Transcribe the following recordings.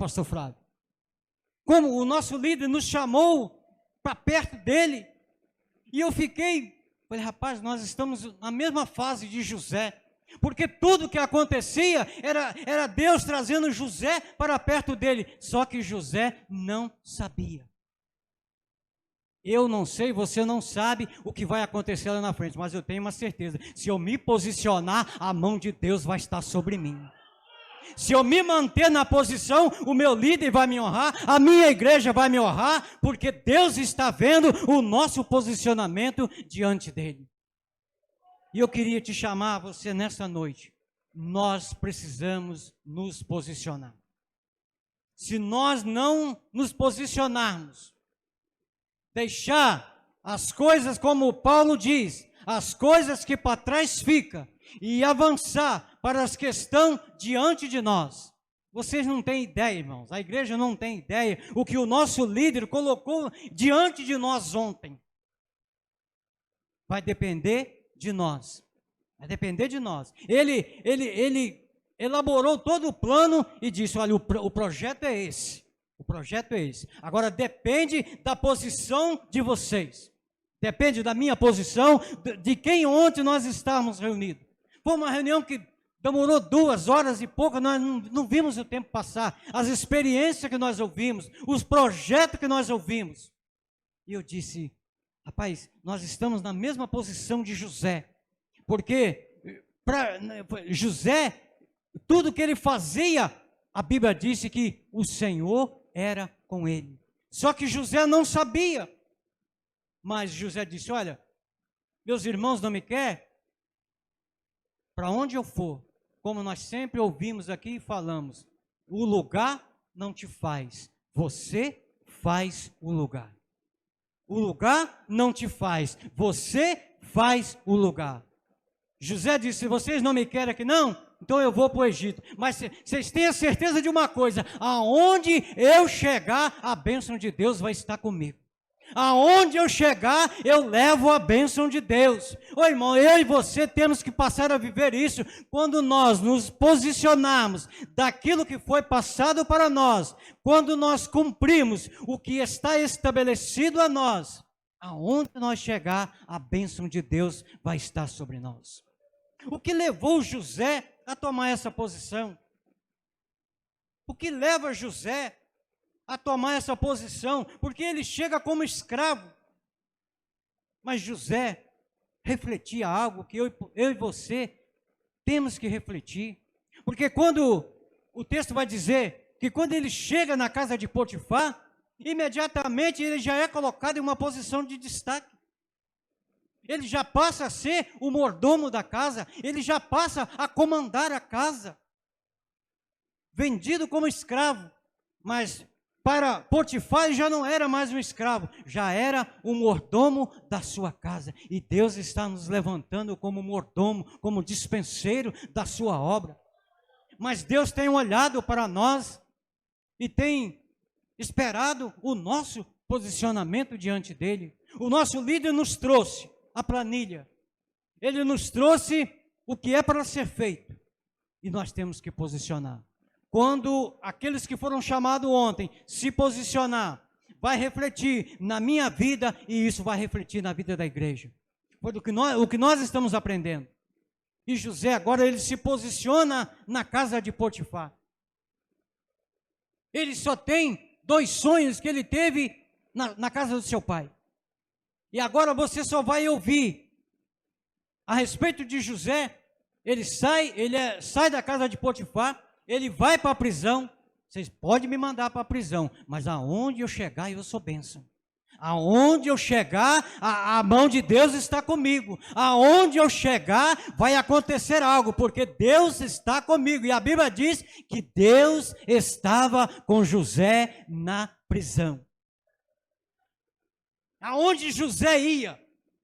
pastor Flávio. Como o nosso líder nos chamou para perto dele. E eu falei, rapaz, nós estamos na mesma fase de José. Porque tudo que acontecia era Deus trazendo José para perto dele. Só que José não sabia. Eu não sei, você não sabe o que vai acontecer lá na frente, mas eu tenho uma certeza. Se eu me posicionar, a mão de Deus vai estar sobre mim. Se eu me manter na posição, o meu líder vai me honrar, a minha igreja vai me honrar, porque Deus está vendo o nosso posicionamento diante dele. E eu queria te chamar, você nessa noite, nós precisamos nos posicionar. Se nós não nos posicionarmos, deixar as coisas como Paulo diz, as coisas que para trás ficam, e avançar para as que estão diante de nós. Vocês não têm ideia, irmãos, a igreja não tem ideia o que o nosso líder colocou diante de nós ontem. Vai depender de nós. Vai depender de nós. Ele elaborou todo o plano e disse, olha, o projeto é esse. O projeto é esse. Agora depende da posição de vocês. Depende da minha posição, de quem ontem nós estávamos reunidos. Foi uma reunião que demorou 2 horas e pouco, nós não vimos o tempo passar. As experiências que nós ouvimos, os projetos que nós ouvimos. E eu disse, rapaz, nós estamos na mesma posição de José. Porque para José, tudo que ele fazia, a Bíblia disse que o Senhor era com ele. Só que José não sabia. Mas José disse, olha, meus irmãos não me querem, para onde eu for, como nós sempre ouvimos aqui e falamos, o lugar não te faz, você faz o lugar. O lugar não te faz, você faz o lugar. José disse, vocês não me querem aqui não? Então eu vou para o Egito. Mas vocês têm a certeza de uma coisa, aonde eu chegar, a bênção de Deus vai estar comigo. Aonde eu chegar, eu levo a bênção de Deus. Ô irmão, eu e você temos que passar a viver isso. Quando nós nos posicionarmos daquilo que foi passado para nós, quando nós cumprimos o que está estabelecido a nós, aonde nós chegar, a bênção de Deus vai estar sobre nós. O que levou José a tomar essa posição? O que leva José a tomar essa posição? Porque ele chega como escravo. Mas José refletia algo que eu e você temos que refletir. Porque quando o texto vai dizer que quando ele chega na casa de Potifar, imediatamente ele já é colocado em uma posição de destaque. Ele já passa a ser o mordomo da casa, ele já passa a comandar a casa. Vendido como escravo, mas para Potifar ele já não era mais um escravo, já era o mordomo da sua casa. E Deus está nos levantando como mordomo, como dispenseiro da sua obra. Mas Deus tem olhado para nós e tem esperado o nosso posicionamento diante dele. O nosso líder nos trouxe a planilha. Ele nos trouxe o que é para ser feito. E nós temos que posicionar. Quando aqueles que foram chamados ontem se posicionar, vai refletir na minha vida e isso vai refletir na vida da igreja. Foi o que nós estamos aprendendo. E José agora ele se posiciona na casa de Potifar. Ele só tem 2 sonhos que ele teve na casa do seu pai. E agora você só vai ouvir a respeito de José. Ele sai da casa de Potifar, ele vai para a prisão. Vocês podem me mandar para a prisão, mas aonde eu chegar eu sou bênção. Aonde eu chegar, a mão de Deus está comigo. Aonde eu chegar, vai acontecer algo, porque Deus está comigo. E a Bíblia diz que Deus estava com José na prisão. Aonde José ia,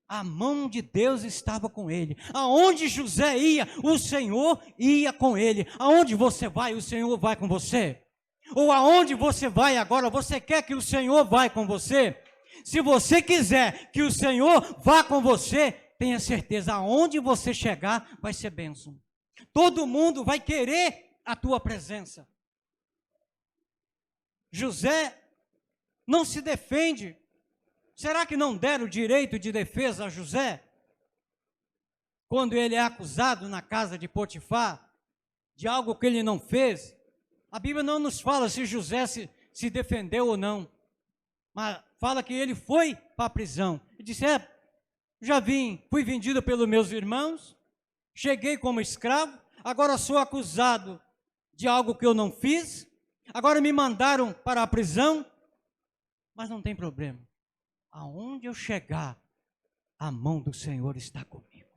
a mão de Deus estava com ele. Aonde José ia, o Senhor ia com ele. Aonde você vai, o Senhor vai com você. Ou aonde você vai agora, você quer que o Senhor vá com você? Se você quiser que o Senhor vá com você, tenha certeza, aonde você chegar, vai ser bênção. Todo mundo vai querer a tua presença. José não se defende. Será que não deram o direito de defesa a José? Quando ele é acusado na casa de Potifar, de algo que ele não fez, a Bíblia não nos fala se José se defendeu ou não, mas fala que ele foi para a prisão e disse, já fui vendido pelos meus irmãos, cheguei como escravo, agora sou acusado de algo que eu não fiz, agora me mandaram para a prisão, mas não tem problema. Aonde eu chegar, a mão do Senhor está comigo.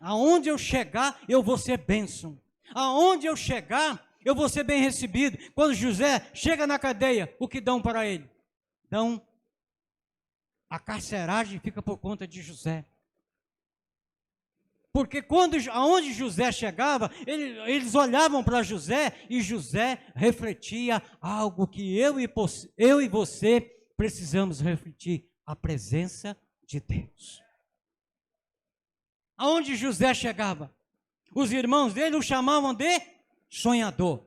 Aonde eu chegar, eu vou ser bênção. Aonde eu chegar, eu vou ser bem recebido. Quando José chega na cadeia, o que dão para ele? Dão a carceragem, fica por conta de José. Porque aonde José chegava, eles olhavam para José e José refletia algo que eu e você precisamos refletir, a presença de Deus. Aonde José chegava, os irmãos dele o chamavam de sonhador.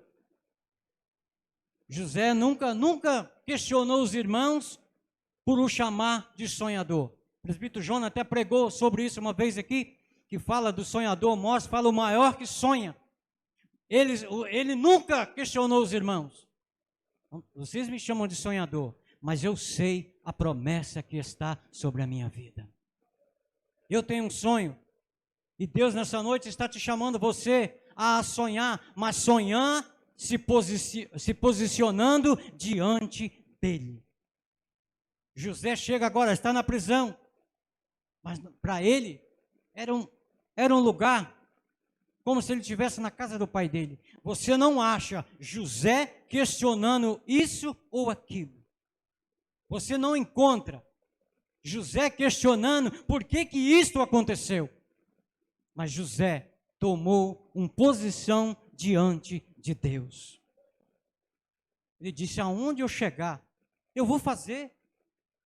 José nunca questionou os irmãos por o chamar de sonhador. O presbítero Jonas até pregou sobre isso uma vez aqui, que fala do sonhador, fala o maior que sonha. Ele nunca questionou os irmãos. Vocês me chamam de sonhador, mas eu sei a promessa que está sobre a minha vida. Eu tenho um sonho, e Deus nessa noite está te chamando você a sonhar, mas sonhar se posicionando diante dele. José chega agora, está na prisão, mas para ele era um lugar como se ele estivesse na casa do pai dele. Você não acha José questionando isso ou aquilo. Você não encontra José questionando por que isto aconteceu. Mas José tomou uma posição diante de Deus. Ele disse, aonde eu chegar, eu vou fazer.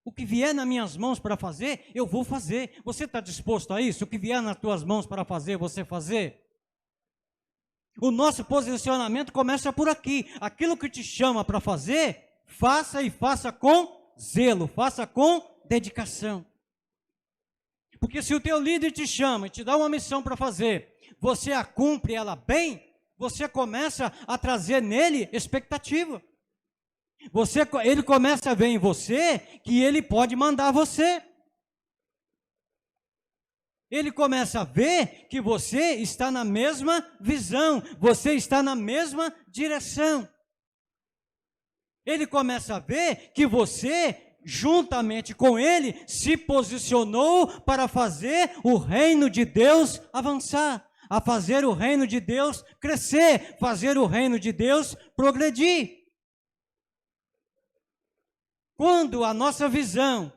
O que vier nas minhas mãos para fazer, eu vou fazer. Você está disposto a isso? O que vier nas tuas mãos para fazer, você fazer? O nosso posicionamento começa por aqui. Aquilo que te chama para fazer, faça e faça com zelo, faça com dedicação. Porque se o teu líder te chama e te dá uma missão para fazer, você a cumpre ela bem, você começa a trazer nele expectativa. Ele começa a ver em você que ele pode mandar você. Ele começa a ver que você está na mesma visão, você está na mesma direção. Ele começa a ver que você, juntamente com ele, se posicionou para fazer o reino de Deus avançar, a fazer o reino de Deus crescer, fazer o reino de Deus progredir. Quando a nossa visão,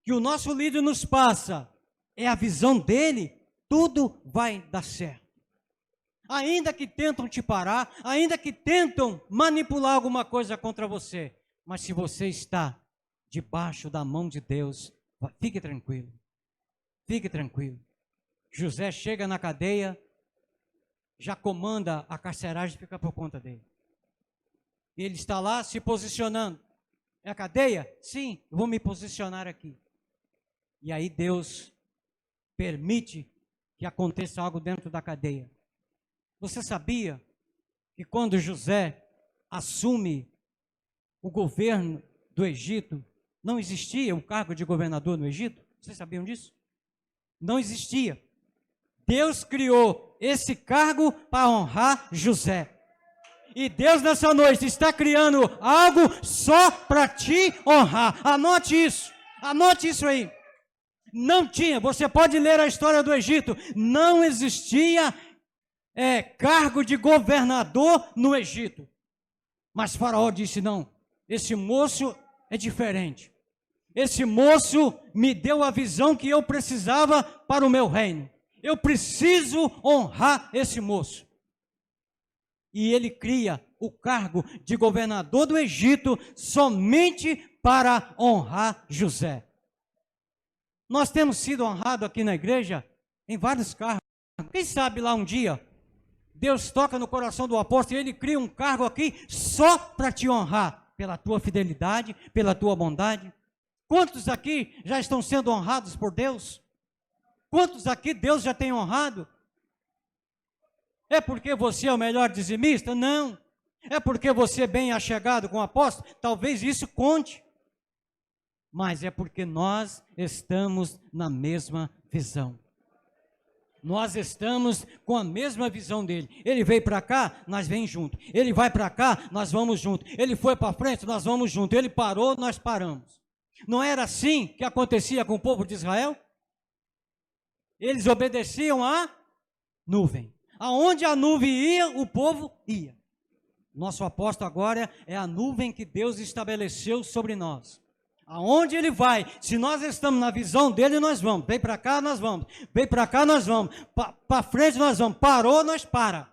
que o nosso líder nos passa, é a visão dele, tudo vai dar certo. Ainda que tentam te parar, ainda que tentam manipular alguma coisa contra você, mas se você está debaixo da mão de Deus, fique tranquilo, fique tranquilo. José chega na cadeia, já comanda a carceragem, fica por conta dele. Ele está lá se posicionando. É a cadeia? Sim, eu vou me posicionar aqui. E aí Deus permite que aconteça algo dentro da cadeia. Você sabia que quando José assume o governo do Egito, não existia o cargo de governador no Egito? Vocês sabiam disso? Não existia. Deus criou esse cargo para honrar José. E Deus nessa noite está criando algo só para te honrar. Anote isso aí. Não tinha, você pode ler a história do Egito, não existia cargo de governador no Egito. Mas Faraó disse, não, esse moço é diferente. Esse moço me deu a visão que eu precisava para o meu reino. Eu preciso honrar esse moço. E ele cria o cargo de governador do Egito somente para honrar José. Nós temos sido honrados aqui na igreja em vários cargos. Quem sabe lá um dia, Deus toca no coração do apóstolo e ele cria um cargo aqui só para te honrar. pela tua fidelidade, pela tua bondade. Quantos aqui já estão sendo honrados por Deus? Quantos aqui Deus já tem honrado? É porque você é o melhor dizimista? Não. É porque você é bem achegado com o apóstolo? Talvez isso conte. Mas é porque nós estamos na mesma visão. Nós estamos com a mesma visão dele. Ele veio para cá, nós vem junto. Ele vai para cá, nós vamos junto. Ele foi para frente, nós vamos junto. Ele parou, nós paramos. Não era assim que acontecia com o povo de Israel? Eles obedeciam à nuvem. Aonde a nuvem ia, o povo ia. Nosso apóstolo agora é a nuvem que Deus estabeleceu sobre nós. Aonde ele vai, se nós estamos na visão dele, nós vamos. Vem para cá, nós vamos. Vem para cá, nós vamos. Para frente, nós vamos. Parou, nós para.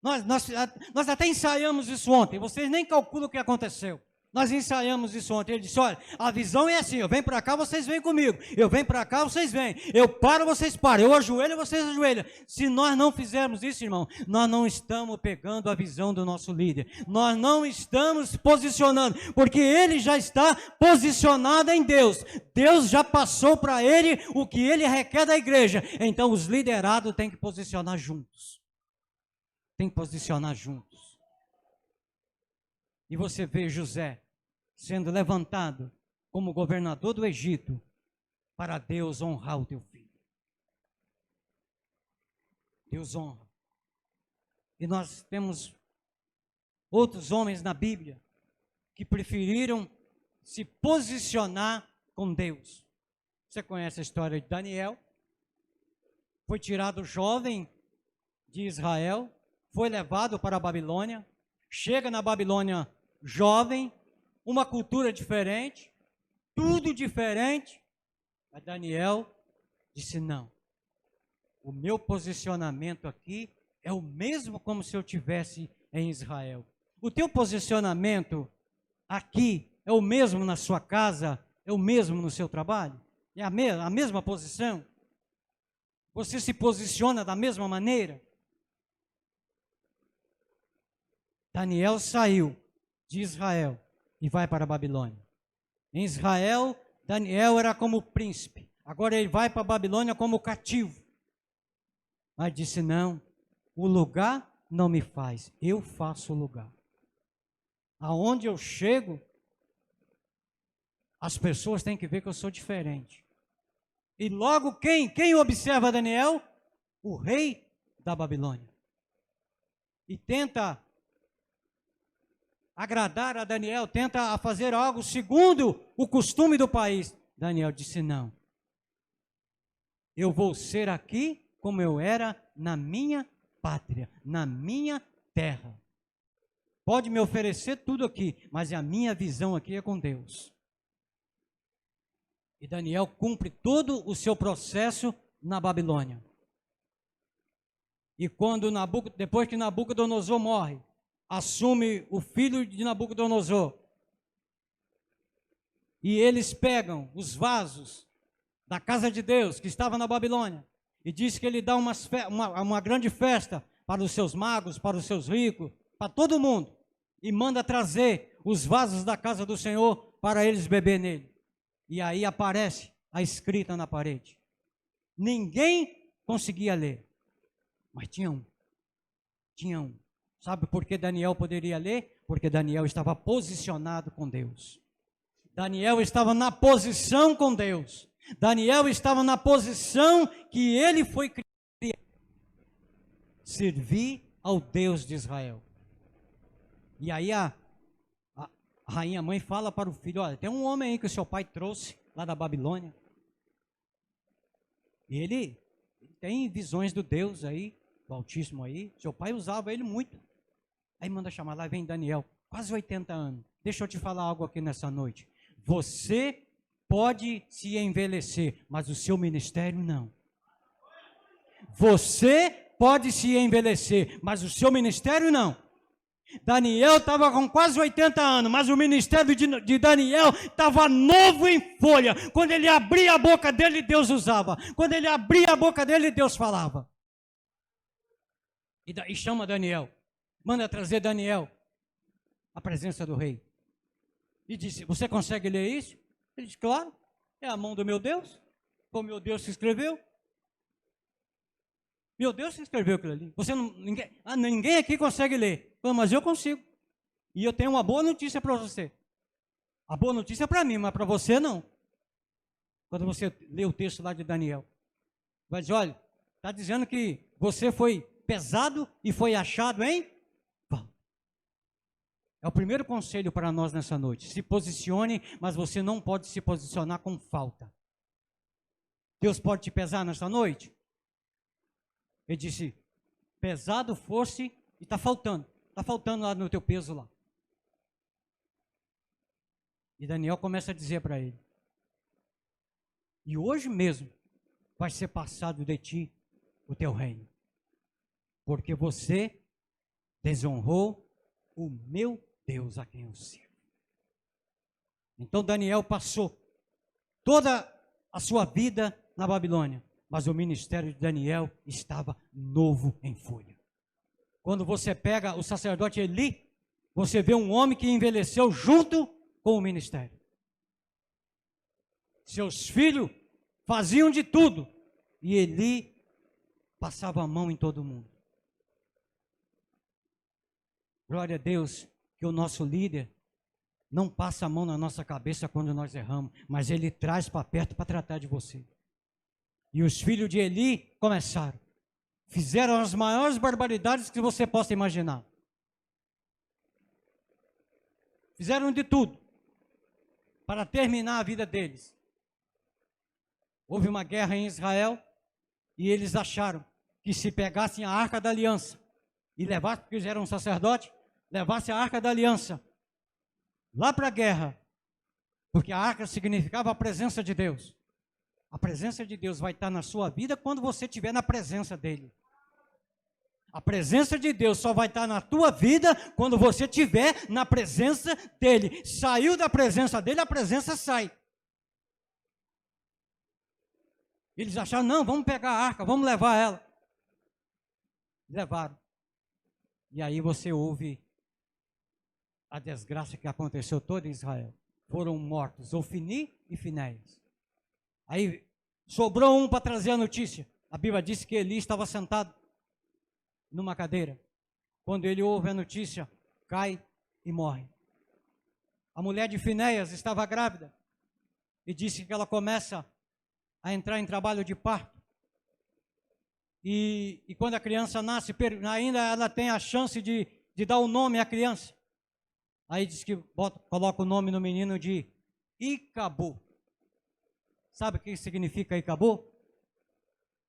Nós até ensaiamos isso ontem. Vocês nem calculam o que aconteceu. Nós ensaiamos isso ontem. Ele disse, olha, a visão é assim, eu venho para cá, vocês vêm comigo. Eu venho para cá, vocês vêm. Eu paro, vocês param. Eu ajoelho, vocês ajoelham. Se nós não fizermos isso, irmão, nós não estamos pegando a visão do nosso líder. Nós não estamos posicionando, porque ele já está posicionado em Deus. Deus já passou para ele o que ele requer da igreja. Então os liderados têm que posicionar juntos. Tem que posicionar juntos. E você vê José sendo levantado como governador do Egito para Deus honrar o teu filho. Deus honra. E nós temos outros homens na Bíblia que preferiram se posicionar com Deus. Você conhece a história de Daniel? Foi tirado jovem de Israel, foi levado para a Babilônia, chega na Babilônia jovem, uma cultura diferente, tudo diferente. Mas Daniel disse, não, o meu posicionamento aqui é o mesmo como se eu estivesse em Israel. O teu posicionamento aqui é o mesmo na sua casa, é o mesmo no seu trabalho? É a mesma posição? Você se posiciona da mesma maneira? Daniel saiu de Israel e vai para a Babilônia. Em Israel, Daniel era como príncipe. Agora ele vai para a Babilônia como cativo. Mas disse, não, o lugar não me faz, eu faço o lugar. Aonde eu chego, as pessoas têm que ver que eu sou diferente. E logo quem observa Daniel? O rei da Babilônia. E tenta agradar a Daniel, tenta fazer algo segundo o costume do país. Daniel disse, não. Eu vou ser aqui como eu era na minha pátria, na minha terra. Pode me oferecer tudo aqui, mas a minha visão aqui é com Deus. E Daniel cumpre todo o seu processo na Babilônia. E quando depois que Nabucodonosor morre, assume o filho de Nabucodonosor. E eles pegam os vasos da casa de Deus, que estava na Babilônia, e diz que ele dá uma grande festa para os seus magos, para os seus ricos, para todo mundo, e manda trazer os vasos da casa do Senhor para eles beber nele. E aí aparece a escrita na parede. Ninguém conseguia ler, mas tinha um. Sabe por que Daniel poderia ler? Porque Daniel estava posicionado com Deus. Daniel estava na posição com Deus. Daniel estava na posição que ele foi criado. Servir ao Deus de Israel. E aí a rainha mãe fala para o filho, olha, tem um homem aí que o seu pai trouxe lá da Babilônia. E ele tem visões do Deus aí, do Altíssimo aí. Seu pai usava ele muito. Aí manda chamar, lá vem Daniel, quase 80 anos. Deixa eu te falar algo aqui nessa noite. Você pode se envelhecer, mas o seu ministério não. Você pode se envelhecer, mas o seu ministério não. Daniel estava com quase 80 anos, mas o ministério de Daniel estava novo em folha. Quando ele abria a boca dele, Deus usava. Quando ele abria a boca dele, Deus falava. E chama Daniel. Manda trazer Daniel. a presença do rei. E disse, você consegue ler isso? Ele disse, claro, é a mão do meu Deus, como meu Deus se escreveu. Meu Deus se escreveu aquilo ali. Ninguém aqui consegue ler. Mas eu consigo. E eu tenho uma boa notícia para você. A boa notícia é para mim, mas para você não. Quando você lê o texto lá de Daniel, vai dizer, olha, está dizendo que você foi pesado e foi achado em falta. É o primeiro conselho para nós nessa noite. Se posicione, mas você não pode se posicionar com falta. Deus pode te pesar nessa noite? Ele disse, pesado fosse e está faltando lá no teu peso lá. E Daniel começa a dizer para ele, e hoje mesmo vai ser passado de ti o teu reino, porque você desonrou o meu Deus a quem eu sirvo. Então Daniel passou toda a sua vida na Babilônia, mas o ministério de Daniel estava novo em folha. Quando você pega o sacerdote Eli, você vê um homem que envelheceu junto com o ministério. Seus filhos faziam de tudo, e Eli passava a mão em todo mundo. Glória a Deus que o nosso líder não passa a mão na nossa cabeça quando nós erramos, mas ele traz para perto para tratar de você. E os filhos de Eli começaram. Fizeram as maiores barbaridades que você possa imaginar. Fizeram de tudo para terminar a vida deles. Houve uma guerra em Israel e eles acharam que se pegassem a Arca da Aliança e levassem, porque eles eram um sacerdote, levassem a Arca da Aliança lá para a guerra, porque a arca significava a presença de Deus. A presença de Deus vai estar na sua vida quando você estiver na presença dEle. A presença de Deus só vai estar na tua vida quando você estiver na presença dEle. Saiu da presença dEle, a presença sai. Eles acharam, não, vamos pegar a arca, vamos levar ela. Levaram. E aí você ouve a desgraça que aconteceu toda em Israel. Foram mortos Ofni e Finéias. Aí sobrou um para trazer a notícia. A Bíblia disse que Eli estava sentado numa cadeira. Quando ele ouve a notícia, cai e morre. A mulher de Finéias estava grávida e disse que ela começa a entrar em trabalho de parto. E quando a criança nasce, ainda ela tem a chance de dar o nome à criança. Aí diz que coloca o nome no menino de Icabu. Sabe o que significa Icabu?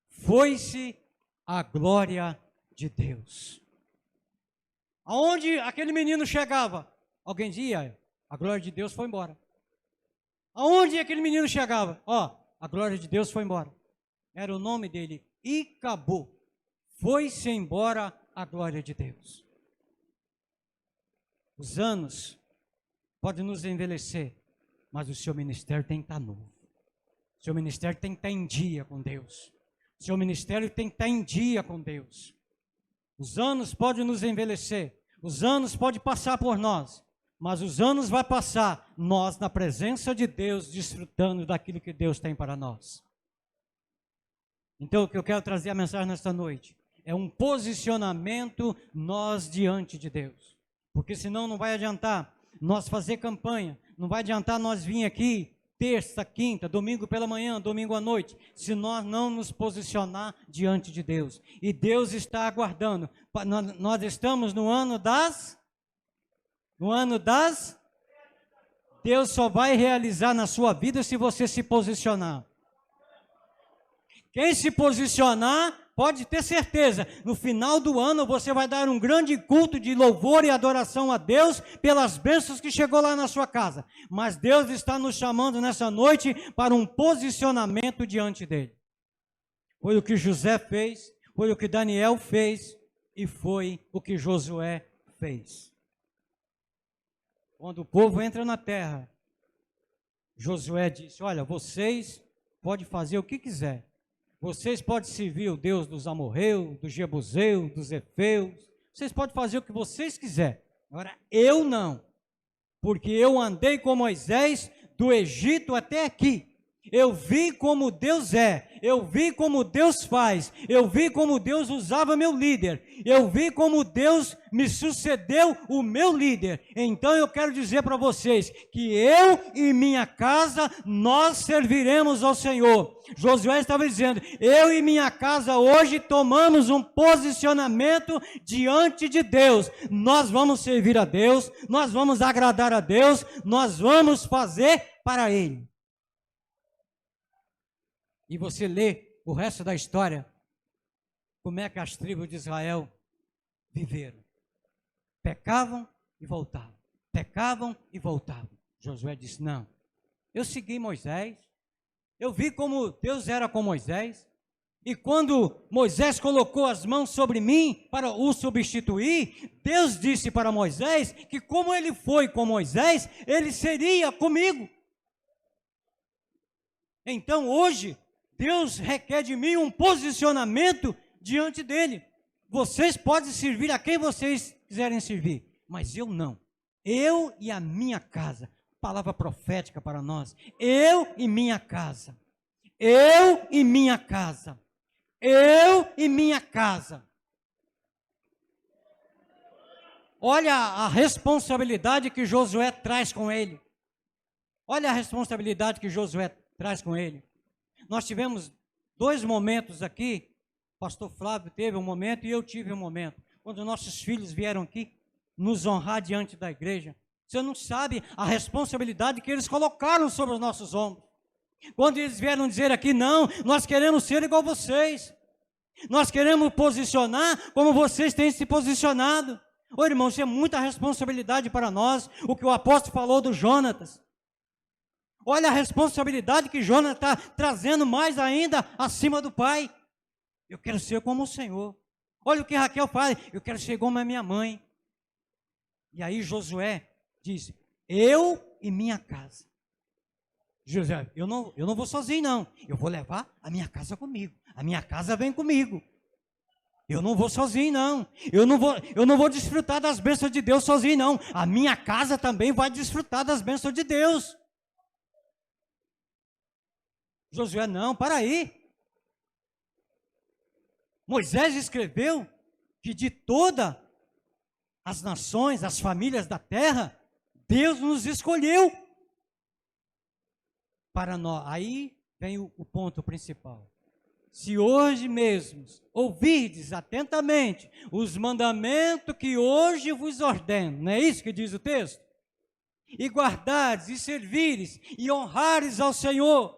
Foi-se a glória de Deus. Aonde aquele menino chegava, alguém dizia, a glória de Deus foi embora. Aonde aquele menino chegava, a glória de Deus foi embora. Era o nome dele, Icabu. Foi-se embora a glória de Deus. Os anos podem nos envelhecer, mas o seu ministério tem que estar novo. O seu ministério tem que estar em dia com Deus. O seu ministério tem que estar em dia com Deus. Os anos podem nos envelhecer, os anos podem passar por nós, mas os anos vão passar, nós na presença de Deus, desfrutando daquilo que Deus tem para nós. Então o que eu quero trazer a mensagem nesta noite, é um posicionamento nós diante de Deus. Porque senão não vai adiantar nós fazer campanha, não vai adiantar nós vir aqui terça, quinta, domingo pela manhã, domingo à noite, se nós não nos posicionar diante de Deus. E Deus está aguardando. Nós estamos no ano das... Deus só vai realizar na sua vida se você se posicionar. Quem se posicionar, pode ter certeza, no final do ano você vai dar um grande culto de louvor e adoração a Deus pelas bênçãos que chegou lá na sua casa. Mas Deus está nos chamando nessa noite para um posicionamento diante dele. Foi o que José fez, foi o que Daniel fez e foi o que Josué fez. Quando o povo entra na terra, Josué disse, olha, vocês podem fazer o que quiser. Vocês podem servir o Deus dos amorreus, dos jebuseus, dos efeus. Vocês podem fazer o que vocês quiserem. Agora, eu não, porque eu andei com Moisés do Egito até aqui. Eu vi como Deus é, eu vi como Deus faz, eu vi como Deus usava meu líder, eu vi como Deus me sucedeu o meu líder. Então eu quero dizer para vocês que eu e minha casa, nós serviremos ao Senhor. Josué estava dizendo, eu e minha casa hoje tomamos um posicionamento diante de Deus. Nós vamos servir a Deus, nós vamos agradar a Deus, nós vamos fazer para Ele. E você lê o resto da história, como é que as tribos de Israel viveram. Pecavam e voltavam, pecavam e voltavam. Josué disse, não, eu segui Moisés, eu vi como Deus era com Moisés, e quando Moisés colocou as mãos sobre mim para o substituir, Deus disse para Moisés que como ele foi com Moisés, ele seria comigo. Então hoje, Deus requer de mim um posicionamento diante dele. Vocês podem servir a quem vocês quiserem servir, mas eu não. Eu e a minha casa. Palavra profética para nós. Eu e minha casa. Eu e minha casa. Eu e minha casa. Olha a responsabilidade que Josué traz com ele. Olha a responsabilidade que Josué traz com ele. Nós tivemos 2 momentos aqui, o pastor Flávio teve um momento e eu tive um momento, quando nossos filhos vieram aqui nos honrar diante da igreja. Você não sabe a responsabilidade que eles colocaram sobre os nossos ombros. Quando eles vieram dizer aqui, não, nós queremos ser igual a vocês, nós queremos posicionar como vocês têm se posicionado. Ô irmão, isso é muita responsabilidade para nós, o que o apóstolo falou do Jonatas. Olha a responsabilidade que Jonas está trazendo mais ainda acima do pai. Eu quero ser como o Senhor. Olha o que Raquel fala, eu quero ser como a minha mãe. E aí Josué diz, eu e minha casa. Josué, eu não vou sozinho não, eu vou levar a minha casa comigo. A minha casa vem comigo. Eu não vou sozinho não, eu não vou desfrutar das bênçãos de Deus sozinho não. A minha casa também vai desfrutar das bênçãos de Deus. Josué, não, para aí. Moisés escreveu que de todas as nações, as famílias da terra, Deus nos escolheu para nós. Aí vem o ponto principal. Se hoje mesmo ouvirdes atentamente os mandamentos que hoje vos ordeno, não é isso que diz o texto? E guardares, e servires, e honrares ao Senhor.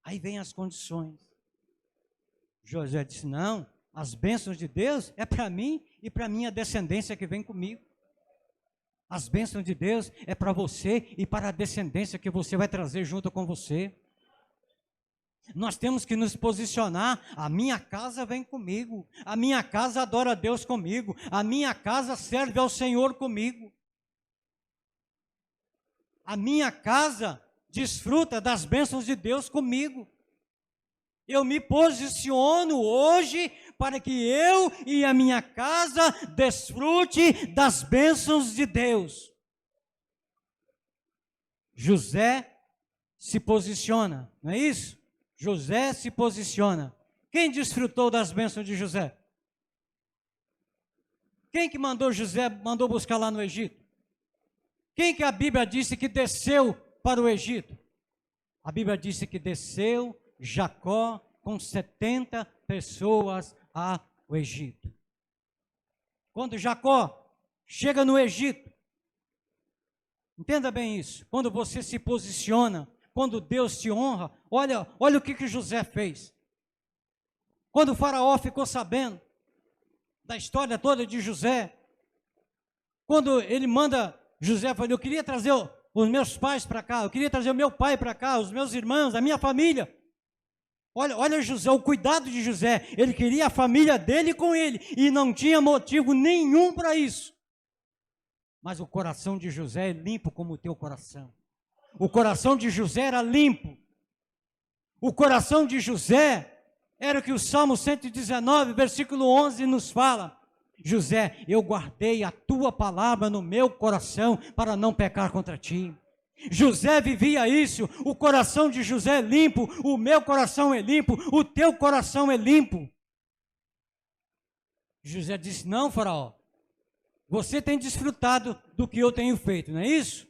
Aí vem as condições. Josué disse, não, as bênçãos de Deus é para mim e para minha descendência que vem comigo. As bênçãos de Deus é para você e para a descendência que você vai trazer junto com você. Nós temos que nos posicionar, a minha casa vem comigo, a minha casa adora a Deus comigo, a minha casa serve ao Senhor comigo. A minha casa desfruta das bênçãos de Deus comigo. Eu me posiciono hoje para que eu e a minha casa desfrute das bênçãos de Deus. José se posiciona, não é isso? José se posiciona. Quem desfrutou das bênçãos de José? Quem que mandou buscar lá no Egito? Quem que a Bíblia disse que desceu para o Egito? A Bíblia disse que desceu Jacó com 70 pessoas ao Egito. Quando Jacó chega no Egito, entenda bem isso, quando você se posiciona, quando Deus te honra, olha o que José fez. Quando o faraó ficou sabendo da história toda de José, quando ele manda José, falou, eu queria trazer os meus pais para cá, eu queria trazer o meu pai para cá, os meus irmãos, a minha família. Olha José, o cuidado de José, ele queria a família dele com ele, e não tinha motivo nenhum para isso. Mas o coração de José é limpo como o teu coração. O coração de José era limpo. O coração de José era o que o Salmo 119, versículo 11 nos fala. José, eu guardei a tua palavra no meu coração para não pecar contra ti. José vivia isso, o coração de José é limpo, o meu coração é limpo, o teu coração é limpo. José disse, não, faraó, você tem desfrutado do que eu tenho feito, não é isso?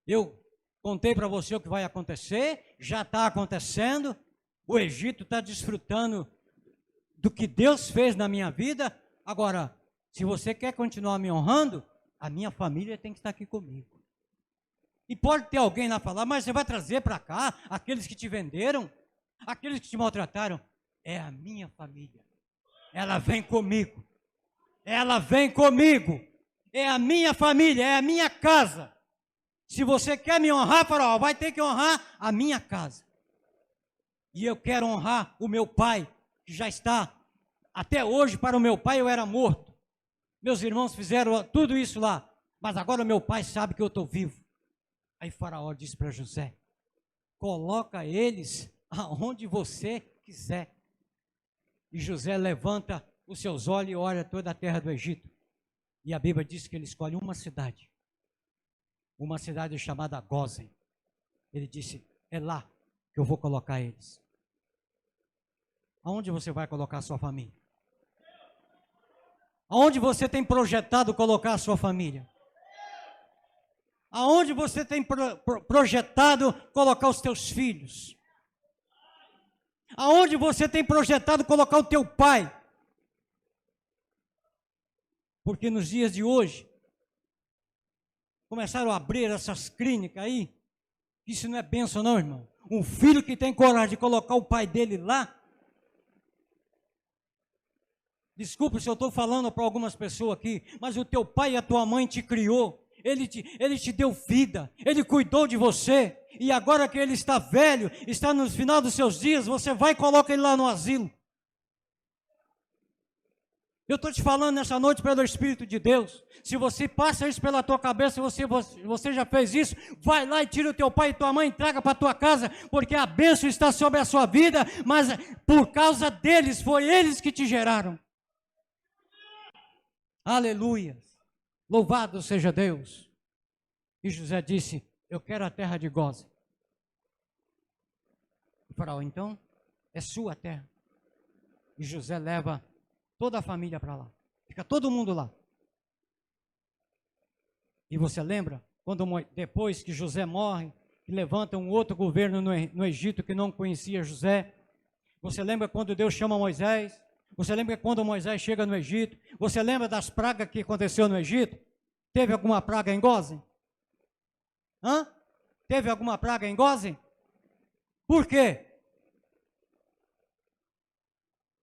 Eu contei para você o que vai acontecer, já está acontecendo, o Egito está desfrutando do que Deus fez na minha vida. Agora, se você quer continuar me honrando, a minha família tem que estar aqui comigo. E pode ter alguém lá falar, mas você vai trazer para cá aqueles que te venderam, aqueles que te maltrataram. É a minha família. Ela vem comigo. Ela vem comigo. É a minha família, é a minha casa. Se você quer me honrar, faraó, vai ter que honrar a minha casa. E eu quero honrar o meu pai, que já está. Até hoje, para o meu pai, eu era morto. Meus irmãos fizeram tudo isso lá. Mas agora o meu pai sabe que eu estou vivo. Aí Faraó disse para José, coloca eles aonde você quiser. E José levanta os seus olhos e olha toda a terra do Egito. E a Bíblia diz que ele escolhe uma cidade chamada Gósen. Ele disse, é lá que eu vou colocar eles. Aonde você vai colocar a sua família? Aonde você tem projetado colocar a sua família? Aonde você tem projetado colocar os teus filhos? Aonde você tem projetado colocar o teu pai? Porque nos dias de hoje, começaram a abrir essas clínicas aí. Isso não é bênção não, irmão. Um filho que tem coragem de colocar o pai dele lá. Desculpe se eu estou falando para algumas pessoas aqui, mas o teu pai e a tua mãe te criou. Ele te deu vida, Ele cuidou de você, e agora que ele está velho, está no final dos seus dias, você vai e coloca ele lá no asilo. Eu estou te falando nessa noite pelo Espírito de Deus. Se você passa isso pela tua cabeça, você já fez isso, vai lá e tira o teu pai e tua mãe e traga para a tua casa, porque a bênção está sobre a sua vida, mas por causa deles, foi eles que te geraram. Aleluia. Louvado seja Deus. E José disse, eu quero a terra de Gósen. O faraó, então, é sua terra. E José leva toda a família para lá. Fica todo mundo lá. E você lembra, quando depois que José morre, que levanta um outro governo no Egito que não conhecia José. Você lembra quando Deus chama Moisés? Você lembra quando Moisés chega no Egito? Você lembra das pragas que aconteceu no Egito? Teve alguma praga em Gósen? Teve alguma praga em Gósen? Por quê?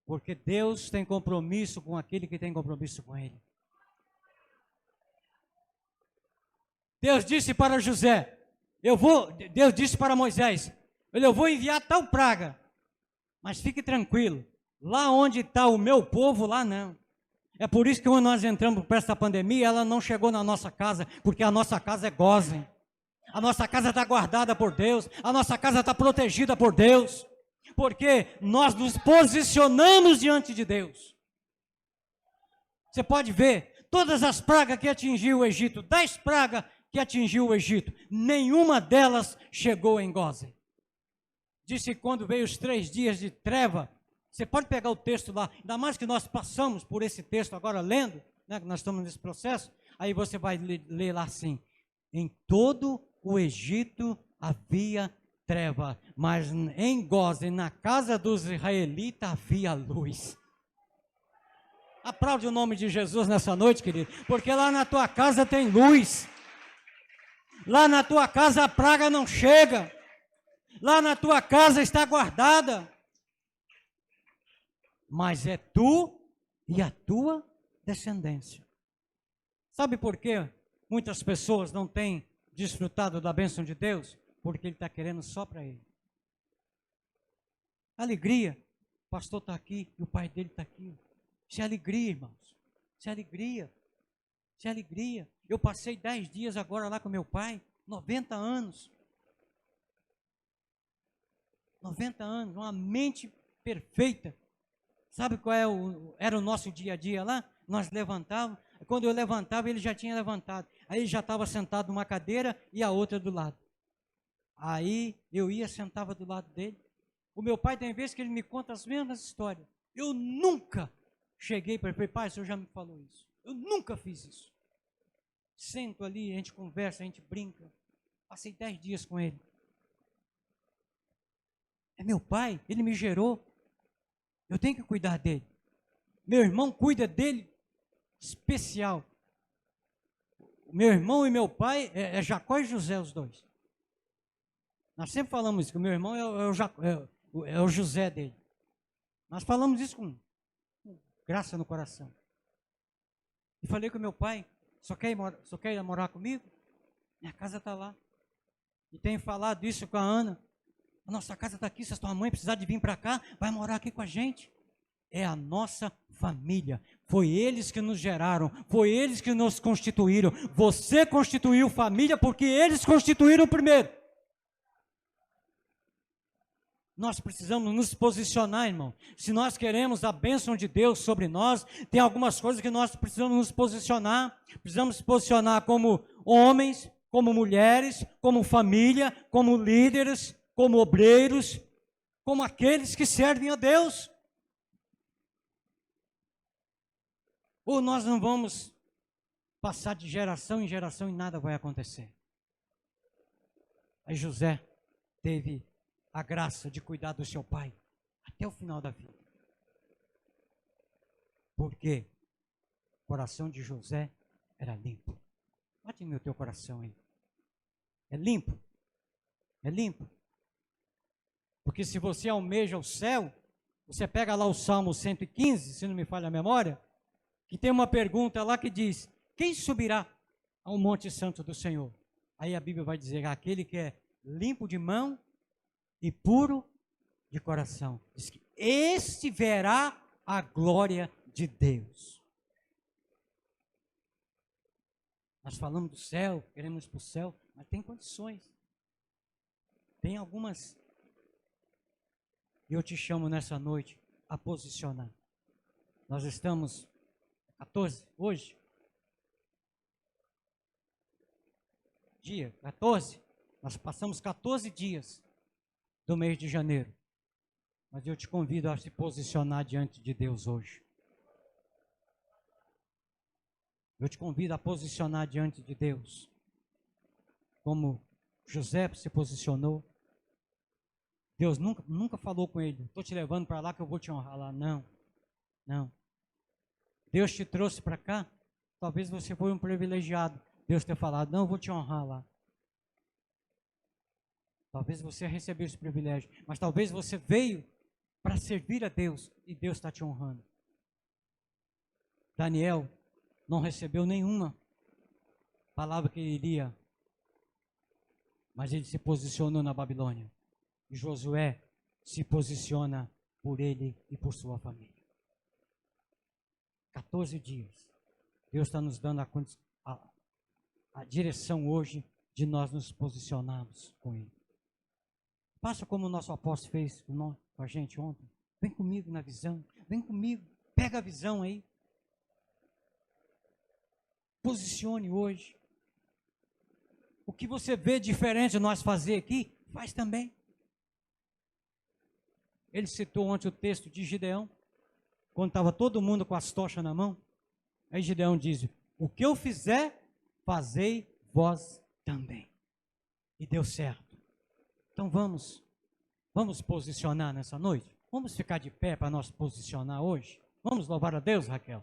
Porque Deus tem compromisso com aquele que tem compromisso com Ele. Deus disse para José, Deus disse para Moisés, eu vou enviar tal praga, mas fique tranquilo, lá onde está o meu povo, lá não. É por isso que quando nós entramos para esta pandemia, ela não chegou na nossa casa, porque a nossa casa é Gósen. A nossa casa está guardada por Deus, a nossa casa está protegida por Deus, porque nós nos posicionamos diante de Deus. Você pode ver, todas as pragas que atingiu o Egito, 10 pragas que atingiu o Egito, nenhuma delas chegou em Gósen. Disse que quando veio os 3 dias de treva, você pode pegar o texto lá, ainda mais que nós passamos por esse texto agora lendo, né, que nós estamos nesse processo, aí você vai ler lá assim, em todo o Egito havia treva, mas em Gósen, na casa dos israelitas, havia luz. Aplaude o nome de Jesus nessa noite, querido, porque lá na tua casa tem luz. Lá na tua casa a praga não chega. Lá na tua casa está guardada. Mas é tu e a tua descendência. Sabe por quê muitas pessoas não têm desfrutado da bênção de Deus? Porque Ele está querendo só para Ele. Alegria. O pastor está aqui e o pai dele está aqui. Isso é alegria, irmãos. Isso é alegria. Isso é alegria. Eu passei 10 dias agora lá com meu pai, 90 anos. 90 anos, uma mente perfeita. Sabe qual era o nosso dia a dia lá? nós levantávamos. Quando eu levantava, ele já tinha levantado. Aí ele já estava sentado numa cadeira e a outra do lado. Aí eu ia, sentava do lado dele. O meu pai tem vezes que ele me conta as mesmas histórias. Eu nunca cheguei para ele, pai, o senhor já me falou isso. Eu nunca fiz isso. Sento ali, a gente conversa, a gente brinca. Passei 10 dias com ele. É meu pai, ele me gerou. Eu tenho que cuidar dele. Meu irmão cuida dele especial. O meu irmão e meu pai é Jacó e José, os dois. Nós sempre falamos isso, que o meu irmão é o José dele. Nós falamos isso com graça no coração. E falei com o meu pai, só quer ir morar comigo? Minha casa está lá. E tenho falado isso com a Ana. A nossa casa está aqui, se a tua mãe precisar de vir para cá, vai morar aqui com a gente. É a nossa família. Foi eles que nos geraram, foi eles que nos constituíram. Você constituiu família porque eles constituíram primeiro. Nós precisamos nos posicionar, irmão. Se nós queremos a bênção de Deus sobre nós, tem algumas coisas que nós precisamos nos posicionar. Precisamos nos posicionar como homens, como mulheres, como família, como líderes, como obreiros, como aqueles que servem a Deus. Ou nós não vamos passar de geração em geração e nada vai acontecer. Aí José teve a graça de cuidar do seu pai até o final da vida. Porque o coração de José era limpo. Bate no teu coração aí. É limpo. É limpo. Porque se você almeja o céu, você pega lá o Salmo 115, se não me falha a memória, que tem uma pergunta lá que diz, quem subirá ao monte santo do Senhor? Aí a Bíblia vai dizer, aquele que é limpo de mão e puro de coração. Diz que este verá a glória de Deus. Nós falamos do céu, queremos ir para o céu, mas tem condições. Tem algumas. E eu te chamo nessa noite a posicionar. Nós estamos 14 hoje. Dia 14. Nós passamos 14 dias do mês de janeiro. Mas eu te convido a se posicionar diante de Deus hoje. Eu te convido a posicionar diante de Deus. Como José se posicionou. Deus nunca falou com ele, estou te levando para lá que eu vou te honrar lá. Não, não. Deus te trouxe para cá, talvez você foi um privilegiado. Deus ter falado, não, eu vou te honrar lá. Talvez você recebeu esse privilégio, mas talvez você veio para servir a Deus e Deus está te honrando. Daniel não recebeu nenhuma palavra que ele iria, mas ele se posicionou na Babilônia. E Josué se posiciona por ele e por sua família. 14 dias. Deus está nos dando a direção hoje de nós nos posicionarmos com ele. Faça como o nosso apóstolo fez com a gente ontem. Vem comigo na visão. Vem comigo. Pega a visão aí. Posicione hoje. O que você vê diferente de nós fazer aqui, faz também. Ele citou ontem o texto de Gideão, quando estava todo mundo com as tochas na mão. Aí Gideão diz, o que eu fizer, fazei vós também. E deu certo. Então vamos posicionar nessa noite? Vamos ficar de pé para nós posicionar hoje? Vamos louvar a Deus, Raquel?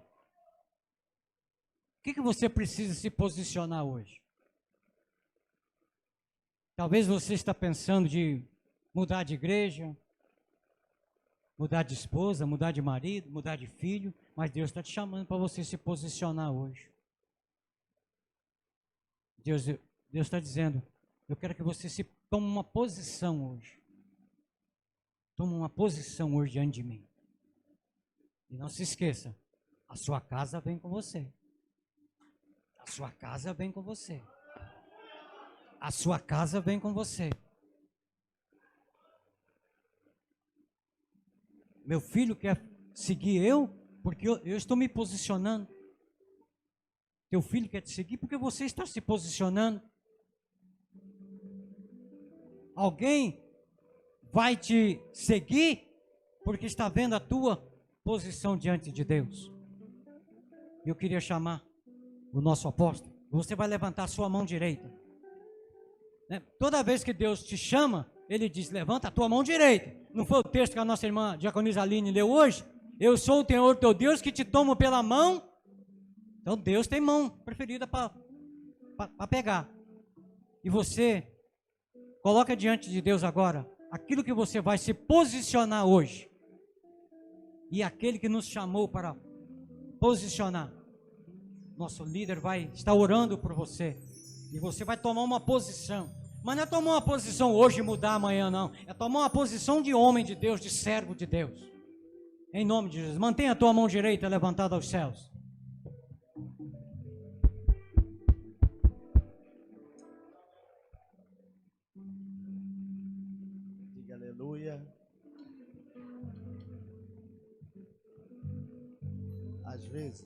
O que você precisa se posicionar hoje? Talvez você está pensando de mudar de igreja, mudar de esposa, mudar de marido, mudar de filho, mas Deus está te chamando para você se posicionar hoje. Deus está dizendo, eu quero que você se tome uma posição hoje. Tome uma posição hoje diante de mim. E não se esqueça, a sua casa vem com você. A sua casa vem com você. A sua casa vem com você. Meu filho quer seguir eu, Porque eu estou me posicionando. Teu filho quer te seguir porque você está se posicionando. Alguém vai te seguir porque está vendo a tua posição diante de Deus. Eu queria chamar o nosso apóstolo. Você vai levantar a sua mão direita. Toda vez que Deus te chama, Ele diz, levanta a tua mão direita. Não foi o texto que a nossa irmã Diaconisa Aline leu hoje? Eu sou o Senhor teu Deus que te tomo pela mão. Então Deus tem mão preferida para pegar. E você coloca diante de Deus agora aquilo que você vai se posicionar hoje. E aquele que nos chamou para posicionar. Nosso líder vai estar orando por você. E você vai tomar uma posição. Mas não é tomar uma posição hoje e mudar amanhã, não. É tomar uma posição de homem de Deus, de servo de Deus. Em nome de Jesus. Mantenha a tua mão direita levantada aos céus. Diga aleluia. Às vezes